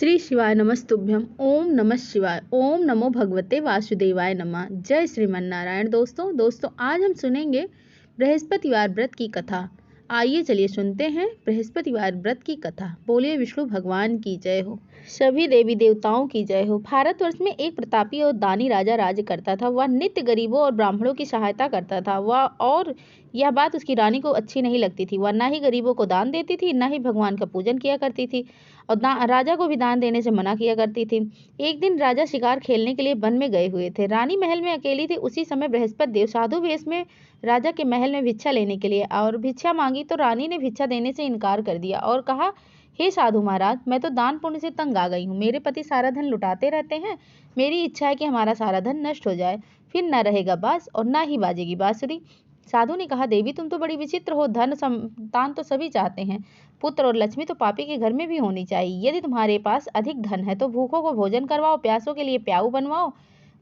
श्री शिवाय नमस्तुभ्यम। ओम नमः शिवाय। ओम नमो भगवते वासुदेवाय नमः। जय श्रीमन्नारायण। दोस्तों आज हम सुनेंगे बृहस्पतिवार व्रत की कथा। आइए चलिए सुनते हैं बृहस्पतिवार व्रत की कथा। बोलिए विष्णु भगवान की जय हो, सभी देवी देवताओं की जय हो। भारतवर्ष में एक प्रतापी और दानी राजा राज्य करता था। वह नित्य गरीबों और ब्राह्मणों की सहायता करता था। और यह बात उसकी रानी को अच्छी नहीं लगती थी। वह न ही गरीबों को दान देती थी, न ही भगवान का पूजन किया करती थी, और राजा को भी दान देने से मना किया करती थी। एक दिन राजा शिकार खेलने के लिए वन में गए हुए थे। रानी महल में अकेली थी। उसी समय बृहस्पति देव साधु वेश में राजा के महल में भिक्षा लेने के लिए और भिक्षा मांगी तो रानी ने भिक्षा देने से इनकार कर दिया और कहा, हे साधु महाराज, मैं तो दान पुण्य से तंग आ गई हूँ। मेरे पति सारा धन लुटाते रहते हैं। मेरी इच्छा है कि हमारा सारा धन नष्ट हो जाए, फिर न रहेगा बांस और न ही बाजेगी बांसुरी। साधु ने कहा, देवी तुम तो बड़ी विचित्र हो। धन संतान तो सभी चाहते हैं, पुत्र और लक्ष्मी तो पापी के घर में भी होनी चाहिए। यदि तुम्हारे पास अधिक धन है तो भूखों को भोजन करवाओ, प्यासों के लिए प्याऊ बनवाओ,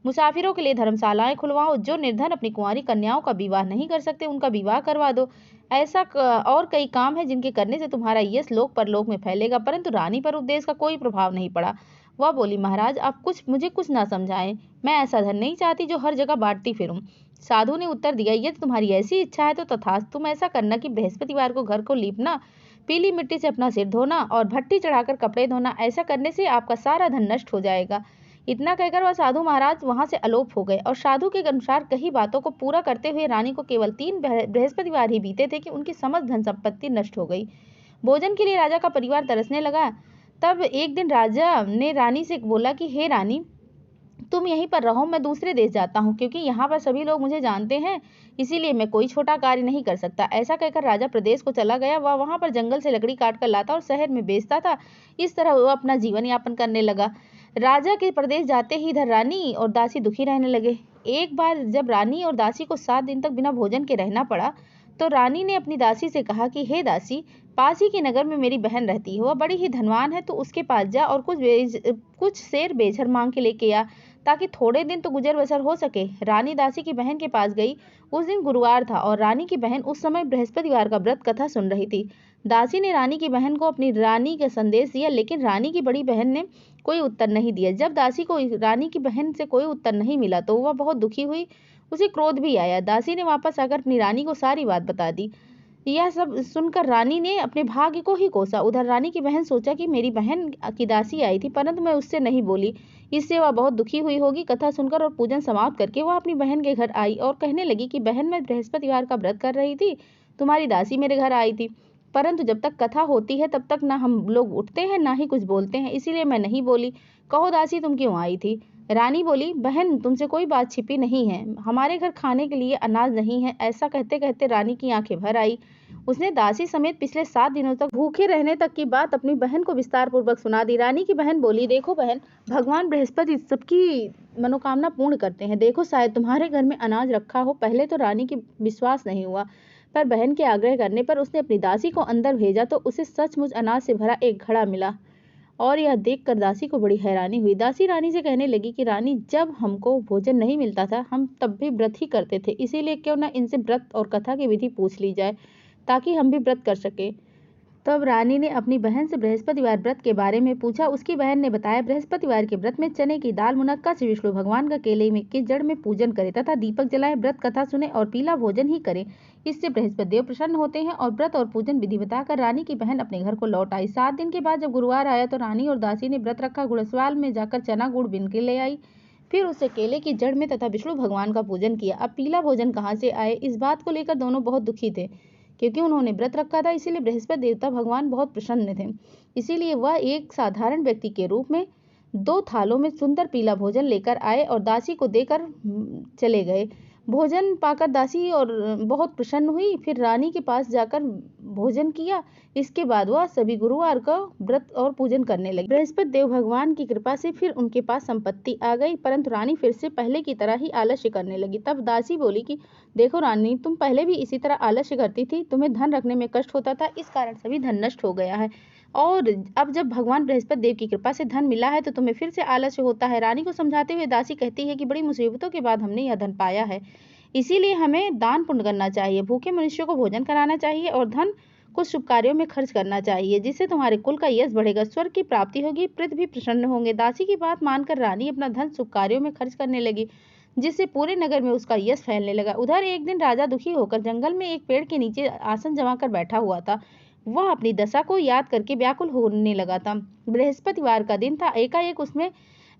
मुसाफिरों के लिए धर्मशालाएं खुलवाओ। जो निर्धन अपनी कुंवारी कन्याओं का विवाह नहीं कर सकते उनका विवाह करवा दो। ऐसा और कई काम है जिनके करने से तुम्हारा यश लोक परलोक में फैलेगा। परंतु रानी पर उपदेश का कोई प्रभाव नहीं पड़ा। वह बोली, महाराज आप मुझे कुछ ना समझाएं। मैं ऐसा धन नहीं चाहती जो हर जगह बांटती फिरूं। साधु ने उत्तर दिया, यदि तुम्हारी ऐसी इच्छा है तो तथास्तु। तुम ऐसा करना कि बृहस्पतिवार को घर को लीपना, पीली मिट्टी से अपना सिर धोना और भट्टी चढ़ाकर कपड़े धोना। ऐसा करने से आपका सारा धन नष्ट हो जाएगा। इतना कहकर वह साधु महाराज वहां से अलोप हो गए। और साधु के अनुसार कही बातों को पूरा करते हुए रानी को केवल 3 बृहस्पतिवार ही बीते थे कि उनकी समस्त धन संपत्ति नष्ट हो गई। भोजन के लिए राजा का परिवार तरसने लगा। तब एक दिन राजा ने रानी से बोला कि हे रानी, तुम यहीं पर रहो, मैं दूसरे देश जाता हूँ, क्योंकि यहाँ पर सभी लोग मुझे जानते हैं, इसीलिए मैं कोई छोटा कार्य नहीं कर सकता। ऐसा कहकर राजा प्रदेश को चला गया। वह वहां पर जंगल से लकड़ी काट कर लाता और शहर में बेचता था। इस तरह वह अपना जीवन यापन करने लगा। राजा के प्रदेश जाते ही इधर रानी और दासी दुखी रहने लगे। एक बार जब रानी और दासी को 7 दिन तक बिना भोजन के रहना पड़ा तो रानी ने अपनी दासी से कहा कि हे दासी, पास ही के नगर में मेरी बहन रहती है, वह बड़ी ही धनवान है, तो उसके पास जा और कुछ शेर बेचर मांग के लेके आ, ताकि थोड़े दिन तो गुजर बसर हो सके। रानी दासी की बहन के पास गई। उस दिन गुरुवार था और रानी की बहन उस समय बृहस्पतिवार का व्रत कथा सुन रही थी। दासी ने रानी की बहन को अपनी रानी का संदेश दिया, लेकिन रानी की बड़ी बहन ने कोई उत्तर नहीं दिया। जब दासी को रानी की बहन से कोई उत्तर नहीं मिला तो वह बहुत दुखी हुई। उसे क्रोध भी आया। दासी ने वापस आकर अपनी रानी को सारी बात बता दी। यह सब सुनकर रानी ने अपने भाग्य को ही कोसा। उधर रानी की बहन सोचा कि मेरी बहन की दासी आई थी, परंतु मैं उससे नहीं बोली, इससे वह बहुत दुखी हुई होगी। कथा सुनकर और पूजन समाप्त करके वह अपनी बहन के घर आई और कहने लगी कि बहन, मैं बृहस्पतिवार का व्रत कर रही थी, तुम्हारी दासी मेरे घर आई थी, परंतु जब तक कथा होती है तब तक ना हम लोग उठते हैं ना ही कुछ बोलते हैं, इसीलिए मैं नहीं बोली। कहो दासी, तुम क्यों आई थी? रानी बोली, बहन तुमसे कोई बात छिपी नहीं है, हमारे घर खाने के लिए अनाज नहीं है। ऐसा कहते कहते रानी की आंखें भर आई। उसने दासी समेत पिछले 7 दिनों तक भूखे रहने तक की बात अपनी बहन को विस्तार पूर्वक सुना दी। रानी की बहन बोली, देखो बहन, भगवान बृहस्पति सबकी मनोकामना पूर्ण करते हैं। देखो शायद तुम्हारे घर में अनाज रखा हो। पहले तो रानी की विश्वास नहीं हुआ, पर बहन के आग्रह करने पर उसने अपनी दासी को अंदर भेजा तो उसे सचमुच अनाज से भरा एक घड़ा मिला। और यह देखकर दासी को बड़ी हैरानी हुई। दासी रानी से कहने लगी कि रानी, जब हमको भोजन नहीं मिलता था हम तब भी व्रत ही करते थे, इसीलिए क्यों न इनसे व्रत और कथा की विधि पूछ ली जाए, ताकि हम भी व्रत कर सके। तब रानी ने अपनी बहन से बृहस्पतिवार व्रत के बारे में पूछा। उसकी बहन ने बताया, बृहस्पतिवार के व्रत में चने की दाल, मुनक्का से विष्णु भगवान का केले में के जड़ में पूजन करें तथा दीपक जलाएं, व्रत कथा सुने और पीला भोजन ही करें। इससे बृहस्पति देव प्रसन्न होते हैं। और व्रत और पूजन विधि बताकर रानी की बहन अपने घर को लौट आई। 7 दिन के बाद जब गुरुवार आया तो रानी और दासी ने व्रत रखा। गुड़सवाल में जाकर चना गुड़ बिन के ले आई, फिर उसे केले की जड़ में तथा विष्णु भगवान का पूजन किया। अब पीला भोजन कहाँ से आए, इस बात को लेकर दोनों बहुत दुखी थे, क्योंकि उन्होंने व्रत रखा था, इसीलिए बृहस्पति देवता भगवान बहुत प्रसन्न थे। इसीलिए वह एक साधारण व्यक्ति के रूप में 2 थालों में सुंदर पीला भोजन लेकर आए और दासी को देकर चले गए। भोजन पाकर दासी और बहुत प्रसन्न हुई, फिर रानी के पास जाकर भोजन किया। इसके बाद वह सभी गुरुवार का व्रत और पूजन करने लगी। बृहस्पति देव भगवान की कृपा से फिर उनके पास संपत्ति आ गई, परंतु रानी फिर से पहले की तरह ही आलस्य करने लगी। तब दासी बोली कि देखो रानी, तुम पहले भी इसी तरह आलस्य करती थी, तुम्हें धन रखने में कष्ट होता था, इस कारण सभी धन नष्ट हो गया है, और अब जब भगवान बृहस्पति देव की कृपा से धन मिला है तो तुम्हें फिर से आलस्य होता है। रानी को समझाते हुए दासी कहती है कि बड़ी मुसीबतों के बाद हमने यह धन पाया है, इसीलिए हमें दान पुण्य करना चाहिए, भूखे मनुष्यों को भोजन कराना चाहिए और धन कुछ शुभ कार्यों में खर्च करना चाहिए, जिससे तुम्हारे कुल का यश बढ़ेगा, स्वर्ग की प्राप्ति होगी, पृथ्वी प्रसन्न होंगे। दासी की बात मानकर रानी अपना धन शुभ कार्यों में खर्च करने लगी, जिससे पूरे नगर में उसका यश फैलने लगा। उधर एक दिन राजा दुखी होकर जंगल में एक पेड़ के नीचे आसन जमाकर बैठा हुआ था। वह अपनी दशा को याद करके व्याकुल होने लगा था। बृहस्पतिवार का दिन था। एकाएक उसमें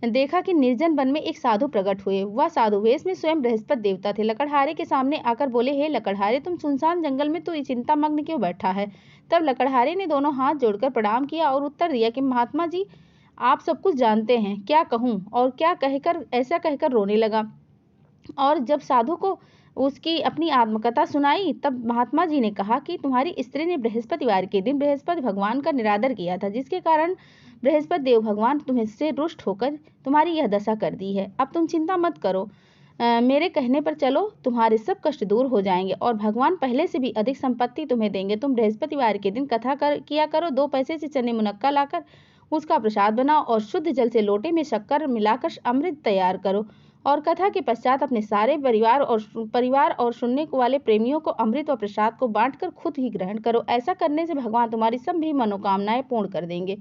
देखा कि निर्जन वन में एक साधु प्रकट हुए। वह साधु वेश में स्वयं बृहस्पति देवता थे। लकड़हारे के सामने आकर बोले, हे लकड़हारे, तुम सुनसान जंगल में तो चिंता मग्न क्यों बैठा है? तब लकड़हारे ने दोनों हाथ जोड़कर प्रणाम किया और उत्तर दिया कि महात्मा जी, आप सब कुछ जानते हैं, क्या कहूँ और क्या कहकर ऐसा कहकर रोने लगा। और जब साधु को उसकी अपनी आत्मकथा सुनाई, तब महात्मा जी ने कहा कि तुम्हारी स्त्री ने बृहस्पतिवार के दिन बृहस्पति भगवान का निरादर किया था, जिसके कारण बृहस्पति देव भगवान तुमसे रुष्ट होकर तुम्हारी यह दशा कर दी है। अब तुम चिंता मत करो, मेरे कहने पर चलो, तुम्हारे सब कष्ट दूर हो जाएंगे और भगवान पहले से भी अधिक संपत्ति तुम्हें देंगे। तुम बृहस्पतिवार के दिन कथा किया करो। 2 पैसे से चने मुनक्का लाकर उसका प्रसाद बनाओ और शुद्ध जल से लोटे में शक्कर मिलाकर अमृत तैयार करो और कथा के पश्चात अपने सारे परिवार और सुनने वाले प्रेमियों को अमृत व प्रसाद को बांटकर खुद ही ग्रहण करो। ऐसा करने से भगवान तुम्हारी सभी मनोकामनाएं पूर्ण कर देंगे।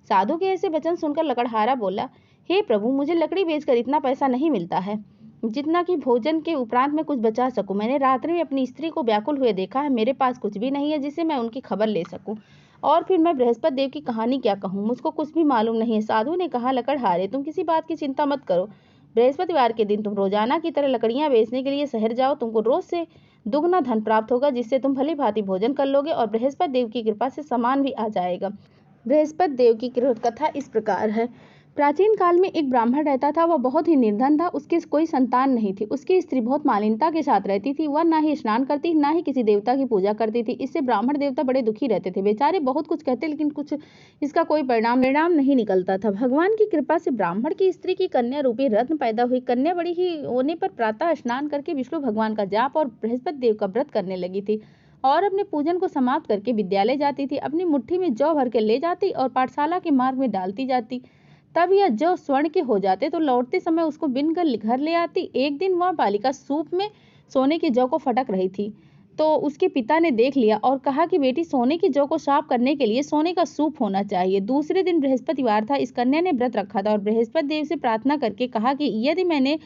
साधु के ऐसे वचन सुनकर लकड़हारा बोला, हे प्रभु, मुझे लकड़ी बेचकर इतना पैसा नहीं मिलता है जितना कि भोजन के उपरांत मैं कुछ बचा सकूं। मैंने रात्रि में अपनी स्त्री को व्याकुल हुए देखा है। मेरे पास कुछ भी नहीं है जिससे मैं उनकी खबर ले सकूं, और फिर मैं बृहस्पति देव की कहानी क्या कहूँ, मुझको कुछ भी मालूम नहीं है। साधु ने कहा, लकड़हारे, तुम किसी बात की चिंता मत करो। बृहस्पतिवार के दिन तुम रोजाना की तरह लकड़ियां बेचने के लिए शहर जाओ। तुमको रोज से दुगना धन प्राप्त होगा, जिससे तुम भली भांति भोजन कर लोगे और बृहस्पति देव की कृपा से सामान भी आ जाएगा। बृहस्पति देव की कथा इस प्रकार है। प्राचीन काल में एक ब्राह्मण रहता था। वह बहुत ही निर्धन था। उसके कोई संतान नहीं थी। उसकी स्त्री बहुत मालिनता के साथ रहती थी। वह ना ही स्नान करती, ना ही किसी देवता की पूजा करती थी। इससे ब्राह्मण देवता बड़े दुखी रहते थे। बेचारे बहुत कुछ कहते, लेकिन कुछ इसका कोई परिणाम नहीं निकलता था। भगवान की कृपा से ब्राह्मण की स्त्री की कन्या रूपी रत्न पैदा हुई। कन्या बड़ी ही होने पर प्रातः स्नान करके विष्णु भगवान का जाप और बृहस्पति देव का व्रत करने लगी थी और अपने पूजन को समाप्त करके विद्यालय जाती थी। अपनी मुट्ठी में जौ भर के ले जाती और पाठशाला के मार्ग में डालती जाती। तब यह जौ स्वर्ण के हो जाते तो लौटते समय उसको बिनकर घर ले आती। एक दिन वह बालिका सूप में सोने की जौ को फटक रही थी, तो उसके पिता ने देख लिया और कहा कि बेटी, सोने की जौ को साफ करने के लिए सोने का सूप होना चाहिए। दूसरे दिन बृहस्पतिवार था। इस कन्या ने व्रत रखा था और बृहस्पति देव से प्रार्थना करके कहा कि यदि मैंने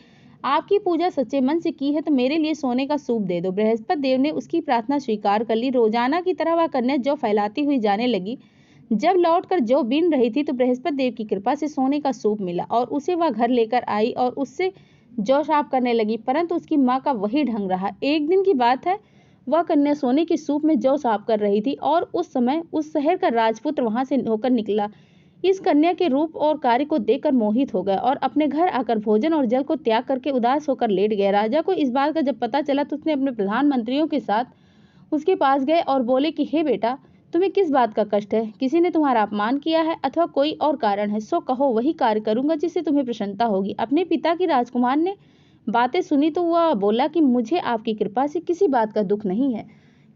आपकी पूजा सच्चे मन से की है तो मेरे लिए सोने का सूप दे दो। बृहस्पति देव ने उसकी प्रार्थना स्वीकार कर ली। रोजाना की तरह वह कन्या जौ फैलाती हुई जाने लगी। जब लौटकर जौ बीन रही थी तो बृहस्पति देव की कृपा से सोने का सूप मिला और उसे वह घर लेकर आई और उससे जौ साफ करने लगी, परंतु उसकी माँ का वही ढंग रहा। एक दिन की बात है, वह कन्या सोने के सूप में जौ साफ कर रही थी और उस समय उस शहर का राजपुत्र वहां से होकर निकला। इस कन्या के रूप और कार्य को देखकर मोहित हो गया और अपने घर आकर भोजन और जल को त्याग करके उदास होकर लेट गया। राजा को इस बात का जब पता चला तो उसने अपने प्रधानमंत्रियों के साथ उसके पास गए और बोले कि हे बेटा, तुम्हें किस बात का कष्ट है? किसी ने तुम्हारा अपमान किया है अथवा कोई और कारण है? सो कहो, वही कार्य करूंगा जिससे तुम्हें प्रसन्नता होगी। अपने पिता की राजकुमार ने बातें सुनी तो वह बोला कि मुझे आपकी कृपा से किसी बात का दुख नहीं है।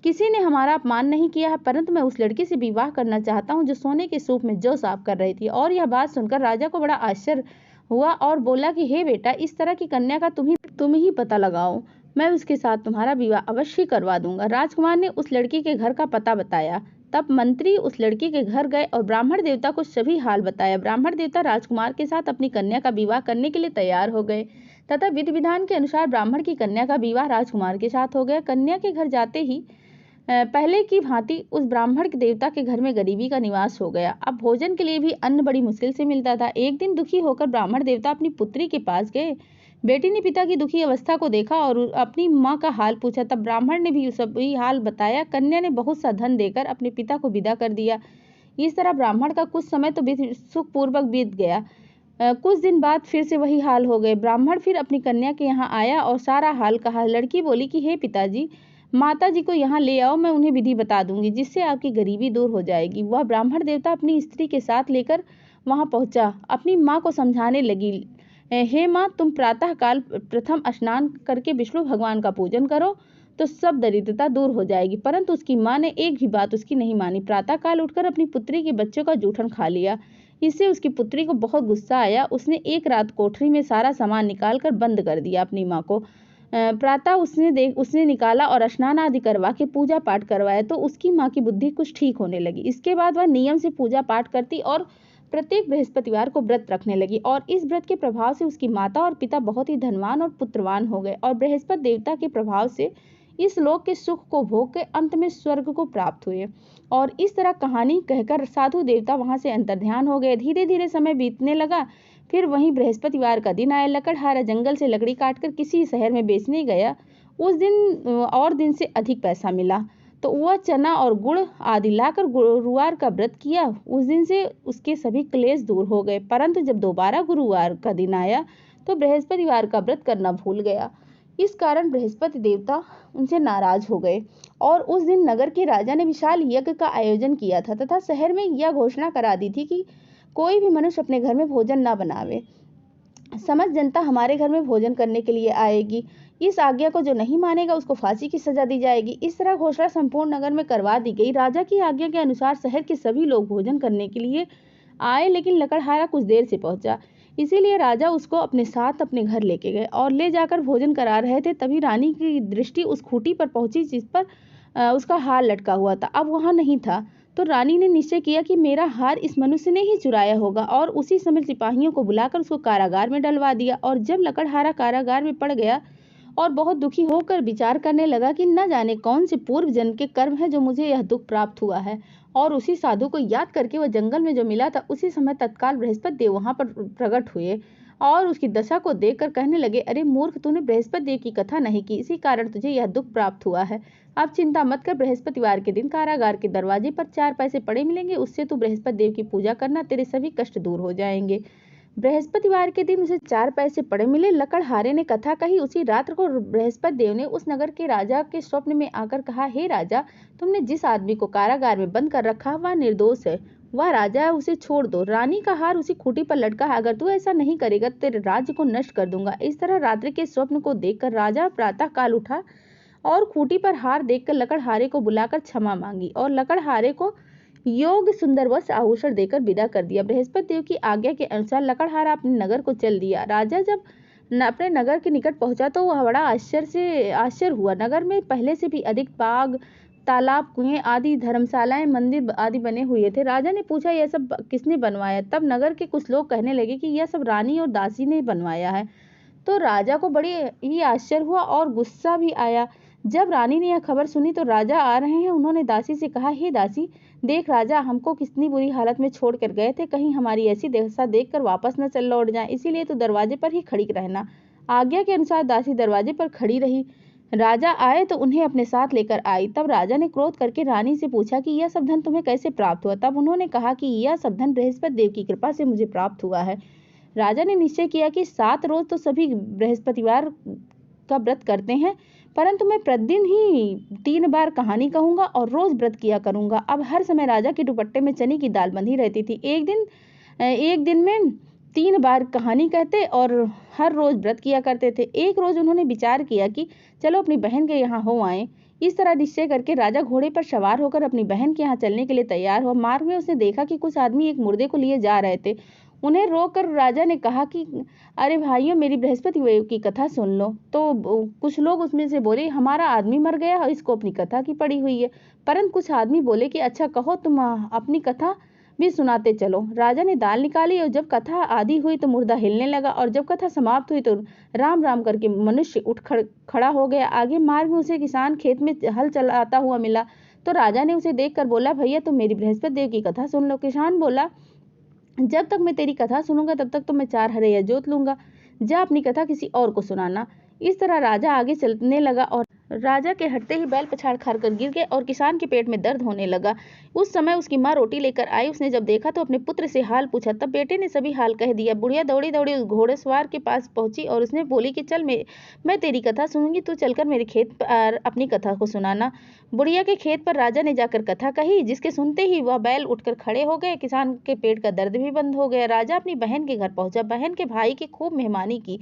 किसी ने हमारा अपमान नहीं किया है, परंतु मैं उस लड़की से विवाह करना चाहता हूँ जो सोने के सूप में जौ साफ कर रही थी। और यह बात सुनकर राजा को बड़ा आश्चर्य हुआ और बोला कि हे बेटा, इस तरह की कन्या का तुम ही पता लगाओ, मैं उसके साथ तुम्हारा विवाह अवश्य करवा दूंगा। राजकुमार ने उस लड़की के घर का पता बताया। तब मंत्री उस लड़की के घर गए और ब्राह्मण देवता को सभी हाल बताया। ब्राह्मण देवता राजकुमार के साथ अपनी कन्या का विवाह करने के लिए तैयार हो गए तथा विधि विधान के अनुसार ब्राह्मण की कन्या का विवाह राजकुमार के साथ हो गया। कन्या के घर जाते ही पहले की भांति उस ब्राह्मण के देवता के घर में गरीबी का निवास हो गया। अब भोजन के लिए भी अन्न बड़ी मुश्किल से मिलता था। एक दिन दुखी होकर ब्राह्मण देवता अपनी पुत्री के पास गए। बेटी ने पिता की दुखी अवस्था को देखा और अपनी माँ का हाल पूछा। तब ब्राह्मण ने भी सभी हाल बताया। कन्या ने बहुत सा धन देकर अपने पिता को विदा कर दिया। इस तरह ब्राह्मण का कुछ समय तो सुखपूर्वक बीत गया। कुछ दिन बाद फिर से वही हाल हो गए। ब्राह्मण फिर अपनी कन्या के यहाँ आया और सारा हाल कहा। लड़की बोली कि हे पिताजी, माता जी को यहाँ ले आओ, मैं उन्हें विधि बता दूंगी जिससे आपकी गरीबी दूर हो जाएगी। वह ब्राह्मण देवता अपनी स्त्री के साथ लेकर वहां पहुंचा। अपनी माँ को समझाने लगी, हे माँ, तुम प्रातः काल प्रथम स्नान करके विष्णु भगवान का पूजन करो तो सब दरिद्रता दूर हो जाएगी। परंतु उसकी माँ ने एक भी बात उसकी नहीं मानी। प्रातः काल उठकर अपनी पुत्री के बच्चों का जूठन खा लिया। इससे उसकी पुत्री को बहुत गुस्सा आया। उसने एक रात कोठरी में सारा सामान निकाल कर बंद कर दिया। अपनी माँ को प्रातः उसने निकाला और स्नान आदि करवा के पूजा पाठ करवाया तो उसकी माँ की बुद्धि कुछ ठीक होने लगी। इसके बाद वह नियम से पूजा पाठ करती और प्रत्येक बृहस्पतिवार को व्रत रखने लगी और इस व्रत के प्रभाव से उसकी माता और पिता बहुत ही धनवान और पुत्रवान हो गए और बृहस्पति देवता के प्रभाव से इस लोक के सुख को भोग के अंत में स्वर्ग को प्राप्त हुए। और इस तरह कहानी कहकर साधु देवता वहां से अंतर्ध्यान हो गए। धीरे धीरे समय बीतने लगा। फिर वहीं बृहस्पतिवार का दिन आया। लकड़हारा जंगल से लकड़ी काटकर किसी शहर में बेचने गया। उस दिन और दिन से अधिक पैसा मिला तो वह चना और गुड़ आदि लाकर गुरुवार का व्रत किया। उस दिन से उसके सभी क्लेश दूर हो गए। परंतु जब दोबारा गुरुवार का दिन आया तो बृहस्पतिवार का व्रत करना भूल गया। इस कारण बृहस्पति देवता उनसे नाराज हो गए और उस दिन नगर के राजा ने विशाल यज्ञ का आयोजन किया था तथा शहर में यह घोषणा करा दी थी कि कोई भी मनुष्य अपने घर में भोजन न बनावे। समस्त जनता हमारे घर में भोजन करने के लिए आएगी। इस आज्ञा को जो नहीं मानेगा उसको फांसी की सजा दी जाएगी। इस तरह घोषणा संपूर्ण नगर में करवा दी गई। राजा की आज्ञा के अनुसार शहर के सभी लोग भोजन करने के लिए आए, लेकिन लकड़हारा कुछ देर से पहुंचा। इसीलिए राजा उसको अपने साथ अपने घर लेके गए और ले जाकर भोजन करा रहे थे। तभी रानी की दृष्टि उस खूंटी पर पहुंची जिस पर उसका हार लटका हुआ था। अब वहां नहीं था तो रानी ने निश्चय किया कि मेरा हार इस मनुष्य ने ही चुराया होगा और उसी समय सिपाहियों को बुलाकर उसको कारागार में डलवा दिया। और जब लकड़हारा कारागार में पड़ गया और बहुत दुखी होकर विचार करने लगा कि न जाने कौन से पूर्व जन्म के कर्म है जो मुझे यह दुख प्राप्त हुआ है, और उसी साधु को याद करके वह जंगल में जो मिला था उसी समय तत्काल बृहस्पति देव वहां पर प्रकट हुए और उसकी दशा को देखकर कहने लगे, अरे मूर्ख, तूने बृहस्पति देव की कथा नहीं की, इसी कारण तुझे यह दुख प्राप्त हुआ है। अब चिंता मत कर, बृहस्पतिवार के दिन कारागार के दरवाजे पर 4 पैसे पड़े मिलेंगे, उससे तू बृहस्पति देव की पूजा करना, तेरे सभी कष्ट दूर हो जाएंगे। बृहस्पतिवार के दिन उसे 4 पैसे पड़े मिले। लकड़हारे ने कथा कही। उसी रात्र को बृहस्पति देव ने उस नगर के राजा के स्वप्न में आकर कहा, हे राजा, तुमने जिस आदमी को कारागार में बंद कर रखा वह निर्दोष है, वह राजा है, उसे छोड़ दो। रानी का हार उसी खूंटी पर लटका है, अगर तू ऐसा नहीं करेगा तेरे राज्य को नष्ट कर दूंगा। इस तरह रात्रि के स्वप्न को देखकर राजा प्रातः काल उठा और खूंटी पर हार देखकर लकड़हारे को बुलाकर क्षमा मांगी और लकड़हारे को योग सुंदर वस्त्र आभूषण देकर विदा कर दिया। बृहस्पति देव की आज्ञा के अनुसार लकड़हारा अपने नगर को चल दिया। राजा जब अपने नगर के निकट पहुंचा तो वह बड़ा आश्चर्य हुआ। नगर में पहले से भी अधिक बाग, तालाब, कुएं आदि, धर्मशालाएं, मंदिर आदि बने हुए थे। राजा ने पूछा, यह सब किसने बनवाया? तब नगर के कुछ लोग कहने लगे कि यह सब रानी और दासी ने बनवाया है। तो राजा को बड़ी ही आश्चर्य हुआ और गुस्सा भी आया। जब रानी ने यह खबर सुनी तो राजा आ रहे हैं, उन्होंने दासी से कहा, हे दासी, देख राजा हमको कितनी बुरी हालत में छोड़ कर गए थे, कहीं हमारी ऐसी दशा देखकर वापस न चल लौट जाए, इसीलिए तो दरवाजे पर ही खड़ी रहना। आज्ञा के अनुसार दासी दरवाजे पर खड़ी रही। राजा आए तो उन्हें अपने साथ लेकर आई। तब राजा ने क्रोध करके रानी से पूछा कि यह सब धन तुम्हें कैसे प्राप्त हुआ? तब उन्होंने कहा कि यह सब धन बृहस्पति देव की कृपा से मुझे प्राप्त हुआ है। राजा ने निश्चय किया कि 7 रोज तो सभी बृहस्पतिवार का व्रत करते हैं, परंतु मैं प्रतिदिन ही 3 बार कहानी कहूंगा और रोज व्रत किया करूंगा। अब हर समय राजा के दुपट्टे में चने की दाल बंधी रहती थी। एक दिन में 3 बार कहानी कहते और हर रोज व्रत किया करते थे। एक रोज उन्होंने विचार किया कि चलो अपनी बहन के यहाँ हो आए। इस तरह निश्चय करके राजा घोड़े पर सवार होकर अपनी बहन के यहाँ चलने के लिए तैयार हुआ। मार्ग में उसने देखा कि कुछ आदमी एक मुर्दे को लिए जा रहे थे। उन्हें रोककर राजा ने कहा कि अरे भाइयों, मेरी बृहस्पति देव की कथा सुन लो। तो कुछ लोग उसमें से बोले, हमारा आदमी मर गया और इसको अपनी कथा की पड़ी हुई है। परंतु कुछ आदमी बोले कि अच्छा कहो, तुम अपनी कथा भी सुनाते चलो। राजा ने दाल निकाली और जब कथा आधी हुई तो मुर्दा हिलने लगा और जब कथा समाप्त हुई तो राम राम करके मनुष्य उठ खड़ा हो गया। आगे मार्ग में उसे किसान खेत में हल चलाता हुआ मिला तो राजा ने उसे देखकर बोला, भैया तुम मेरी बृहस्पति देव की कथा सुन लो। किसान बोला, जब तक मैं तेरी कथा सुनूंगा तब तक तो मैं 4 हरैया जोत लूंगा, जा अपनी कथा किसी और को सुनाना। इस तरह राजा आगे चलने लगा और राजा के हटते ही बैल पछाड़ खार कर गिर गए और किसान के पेट में दर्द होने लगा। उस समय उसकी माँ रोटी लेकर आई। उसने जब देखा तो अपने पुत्र से हाल पूछा। तब बेटे ने सभी हाल कह दिया। बुढ़िया दौड़ी दौड़ी उस घोड़ेसवार के पास पहुंची और उसने बोली कि चल मैं तेरी कथा सुनूंगी, तू चलकर मेरे खेत पर अपनी कथा को सुनाना। बुढ़िया के खेत पर राजा ने जाकर कथा कही, जिसके सुनते ही वह बैल उठकर खड़े हो गए। किसान के पेट का दर्द भी बंद हो गया। राजा अपनी बहन के घर पहुंचा। बहन के भाई की खूब मेहमानी की।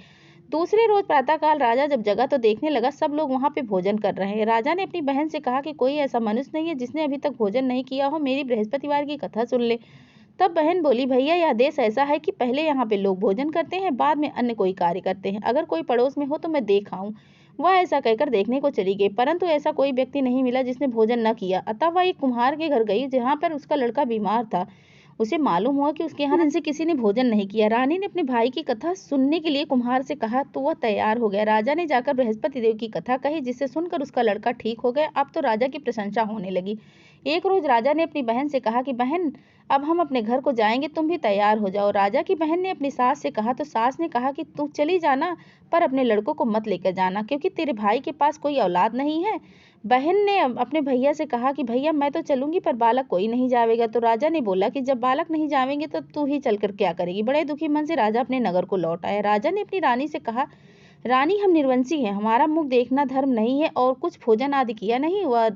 दूसरे रोज प्रातःकाल राजा जब जगा तो देखने लगा सब लोग वहां पे भोजन कर रहे हैं। राजा ने अपनी बहन से कहा कि कोई ऐसा मनुष्य नहीं है जिसने अभी तक भोजन नहीं किया हो, मेरी बृहस्पतिवार की कथा सुन ले। तब बहन बोली, भैया यह देश ऐसा है कि पहले यहाँ पे लोग भोजन करते हैं, बाद में अन्य कोई कार्य करते हैं। अगर कोई पड़ोस में हो तो मैं देख आऊं। वह ऐसा कहकर देखने को चली गई, परंतु ऐसा कोई व्यक्ति नहीं मिला जिसने भोजन न किया। अतः वह एक कुम्हार के घर गई जहाँ पर उसका लड़का बीमार था। उसे मालूम हुआ कि उसके यहाँ से किसी ने भोजन नहीं किया। रानी ने अपने भाई की कथा सुनने के लिए कुम्हार से कहा तो वह तैयार हो गया। राजा ने जाकर बृहस्पति देव की कथा कही, जिसे सुनकर उसका लड़का ठीक हो गया। अब तो राजा की प्रशंसा होने लगी। एक रोज राजा ने अपनी बहन से कहा कि बहन, अब हम अपने घर को जाएंगे, तुम भी तैयार हो जाओ। राजा की बहन ने अपनी सास से कहा तो सास ने कहा कि तू चली जाना, पर अपने लड़कों को मत लेकर जाना, क्योंकि तेरे भाई के पास कोई औलाद नहीं है। बहन ने अपने भैया से कहा कि भैया मैं तो चलूंगी, पर बालक कोई नहीं जावेगा। तो राजा ने बोला कि जब बालक नहीं जावेंगे तो तू ही चलकर क्या करेगी। बड़े दुखी मन से राजा अपने नगर को लौट आया। राजा ने अपनी रानी से कहा, रानी हम निर्वंशी हैं, हमारा मुख देखना धर्म नहीं है और कुछ भोजन आदि किया नहीं, वह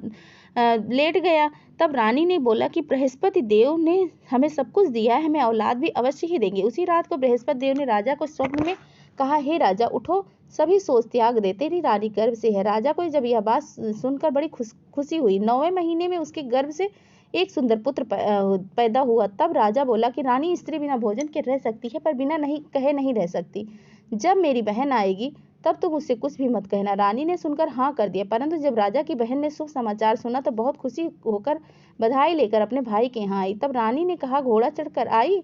लेट गया। तब रानी ने बोला कि बृहस्पति देव ने हमें सब कुछ दिया है, हमें औलाद भी अवश्य ही देंगे। उसी रात को बृहस्पति देव ने राजा को स्वप्न में कहा, हे राजा उठो, सभी सोच त्याग दे, तेरी रानी गर्भ से है। राजा को जब यह बात सुनकर बड़ी खुशी हुई। 9वें महीने में उसके गर्भ से एक सुंदर पुत्र पैदा हुआ। तब राजा बोला कि रानी स्त्री बिना भोजन के रह सकती है, पर बिना नहीं कहे नहीं रह सकती। जब मेरी बहन आएगी तब तुम उससे कुछ भी मत कहना। रानी ने सुनकर हाँ कर दिया। परंतु जब राजा की बहन ने शुभ समाचार सुना तो बहुत खुशी होकर बधाई लेकर अपने भाई के यहाँ आई। तब रानी ने कहा, घोड़ा चढ़कर आई,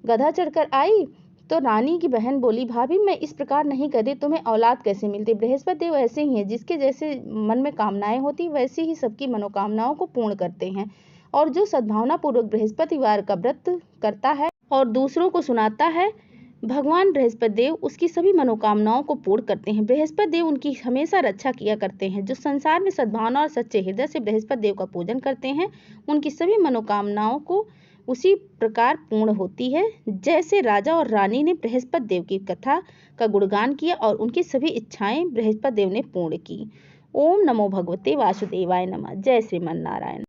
गधा चढ़कर आई। तो रानी की बहन बोली, भाभी मैं इस प्रकार नहीं कर रही, तुम्हें औलाद कैसे मिलती। बृहस्पति देव ऐसे ही हैं, जिसके जैसे मन में कामनाएं होती वैसे ही सबकी मनोकामनाओं को पूर्ण करते हैं। और जो सद्भावना पूर्वक बृहस्पतिवार का व्रत करता है और दूसरों को सुनाता है, भगवान बृहस्पति देव उसकी सभी मनोकामनाओं को पूर्ण करते हैं। बृहस्पति देव उनकी हमेशा रक्षा किया करते हैं। जो संसार में सद्भावना और सच्चे हृदय से बृहस्पति देव का पूजन करते हैं, उनकी सभी मनोकामनाओं को उसी प्रकार पूर्ण होती है, जैसे राजा और रानी ने बृहस्पति देव की कथा का गुणगान किया और उनकी सभी इच्छाएं बृहस्पति देव ने पूर्ण की। ओम नमो भगवते वासुदेवाय नमः। जय श्रीमन नारायण।